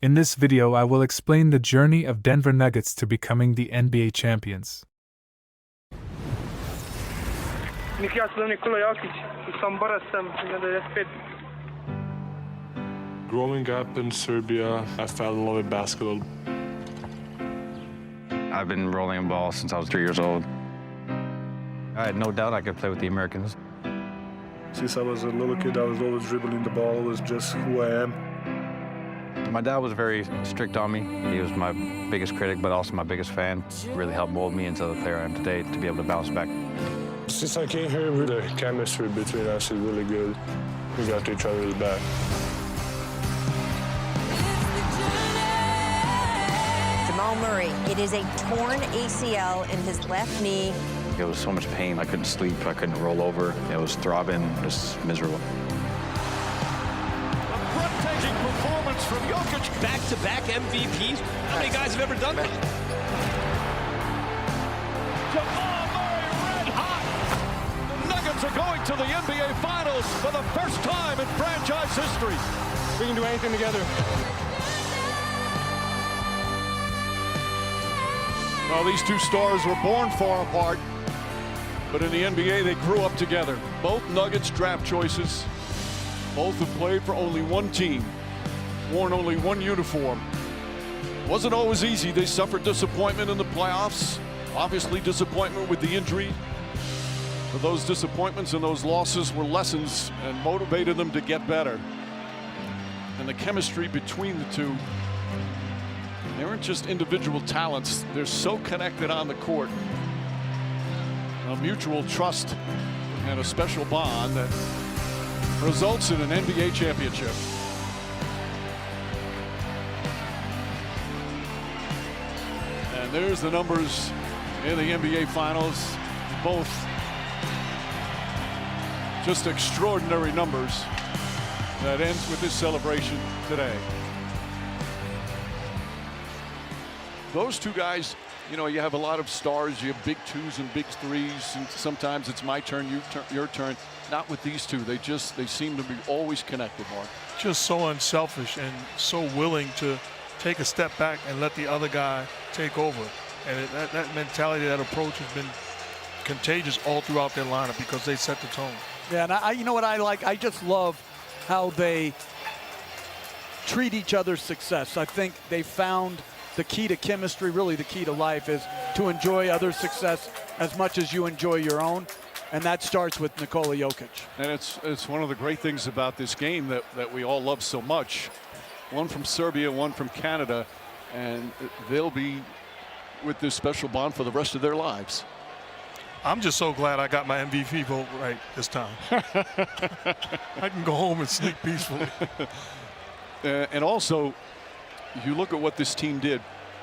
In this video I will explain the journey of Denver Nuggets to becoming the NBA champions. Growing up in Serbia, I fell in love with basketball. I've been rolling a ball since I was 3 years old. I had no doubt I could play with the Americans. Since I was a little kid, I was always dribbling the ball. It was just who I am. My dad was very strict on me. He was my biggest critic, but also my biggest fan. Really helped mold me into the player I am today to be able to bounce back. Since I came here, the chemistry between us is really good. We got each other's back. Jamal Murray, it is a torn ACL in his left knee. It was so much pain. I couldn't sleep. I couldn't roll over. It was throbbing, just miserable. A breathtaking performance from Jokic. Back-to-back MVPs. How many guys have ever done that? Jamal Murray red hot. The Nuggets are going to the NBA Finals for the first time in franchise history. We can do anything together. Well, these two stars were born far apart, but in the NBA they grew up together. Both Nuggets draft choices. Both have played for only one team, worn only one uniform. Wasn't always easy. They suffered disappointment in the playoffs. Obviously disappointment with the injury. But those disappointments and those losses were lessons and motivated them to get better. And the chemistry between the two, they weren't just individual talents. They're so connected on the court. A mutual trust and a special bond that results in an NBA championship. And there's the numbers in the NBA Finals. Both just extraordinary numbers that ends with this celebration today. Those two guys, you know, you have a lot of stars, you have big twos and big threes, and sometimes it's my turn, your turn. Not with these two. They seem to be always connected, Mark. Just so unselfish and so willing to take a step back and let the other guy take over. And that mentality, that approach has been contagious all throughout their lineup because they set the tone. Yeah, and you know what I like? I just love how they treat each other's success. I think they found the key to chemistry, really the key to life, is to enjoy others' success as much as you enjoy your own. And that starts with Nikola Jokic. And it's one of the great things about this game that we all love so much. One from Serbia, one from Canada, and they'll be with this special bond for the rest of their lives. I'm just so glad I got my MVP vote right this time. I can go home and sleep peacefully. And also, you look at what this team did,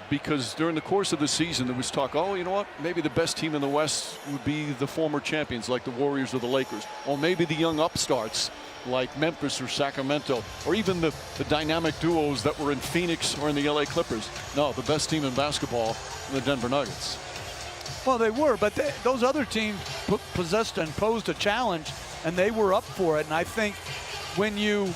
because during the course of the season there was talk, oh, you know what, maybe the best team in the West would be the former champions like the Warriors or the Lakers, or maybe the young upstarts like Memphis or Sacramento, or even the dynamic duos that were in Phoenix or in the LA Clippers. No, the best team in basketball, the Denver Nuggets. Well, they were, but those other teams possessed and posed a challenge, and they were up for it. And I think when you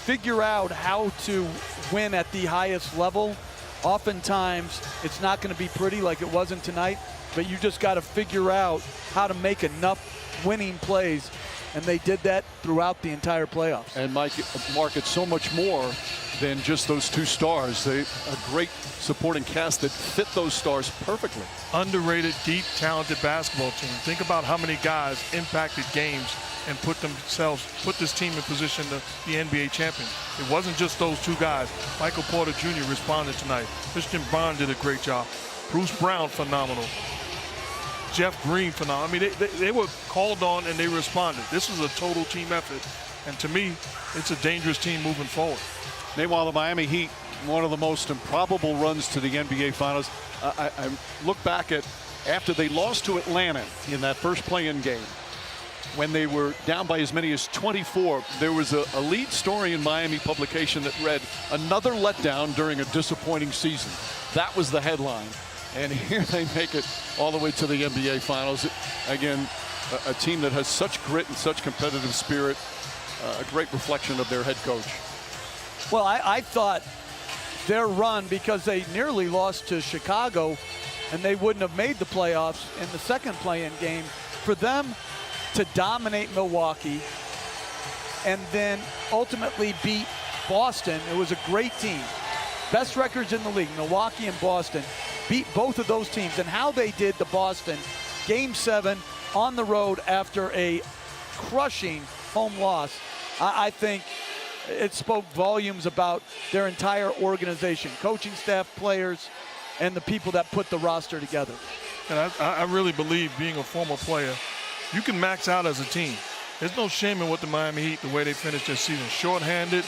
figure out how to win at the highest level, oftentimes it's not going to be pretty like it wasn't tonight, but you just got to figure out how to make enough winning plays, and they did that throughout the entire playoffs. And Mark, it's so much more than just those two stars. A great supporting cast that fit those stars perfectly. Underrated, deep, talented basketball team. Think about how many guys impacted games and put this team in position to be NBA champions. It wasn't just those two guys. Michael Porter Jr. responded tonight. Christian Braun did a great job. Bruce Brown, phenomenal. Jeff Green, phenomenal. I mean, they were called on and they responded. This was a total team effort. And to me, it's a dangerous team moving forward. Meanwhile, the Miami Heat, one of the most improbable runs to the NBA Finals. I look back at after they lost to Atlanta in that first play-in game, when they were down by as many as 24, there was a lead story in Miami publication that read, "Another letdown during a disappointing season." That was the headline. And here they make it all the way to the NBA Finals. Again, a team that has such grit and such competitive spirit, a great reflection of their head coach. Well, I thought their run, because they nearly lost to Chicago and they wouldn't have made the playoffs in the second play-in game, for them to dominate Milwaukee and then ultimately beat Boston. It was a great team. Best records in the league, Milwaukee and Boston, beat both of those teams. And how they did the Boston Game 7 on the road after a crushing home loss, I think it spoke volumes about their entire organization, coaching staff, players, and the people that put the roster together. And I really believe, being a former player, you can max out as a team. There's no shame in what the Miami Heat, the way they finished their season. Shorthanded,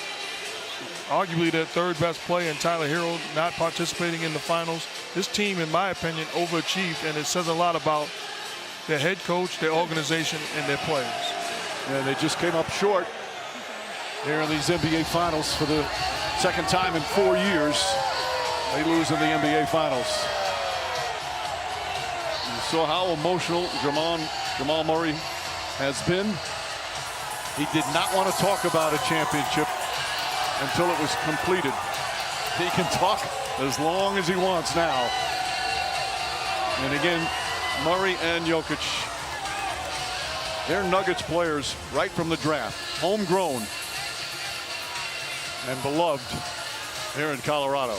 arguably their third best player in Tyler Hero, not participating in the finals. This team, in my opinion, overachieved, and it says a lot about their head coach, their organization, and their players. And they just came up short here in these NBA Finals for the second time in 4 years. They lose in the NBA Finals. You saw how emotional Jamal Murray has been. He did not want to talk about a championship until it was completed. He can talk as long as he wants now. And again, Murray and Jokic, they're Nuggets players right from the draft, homegrown and beloved here in Colorado.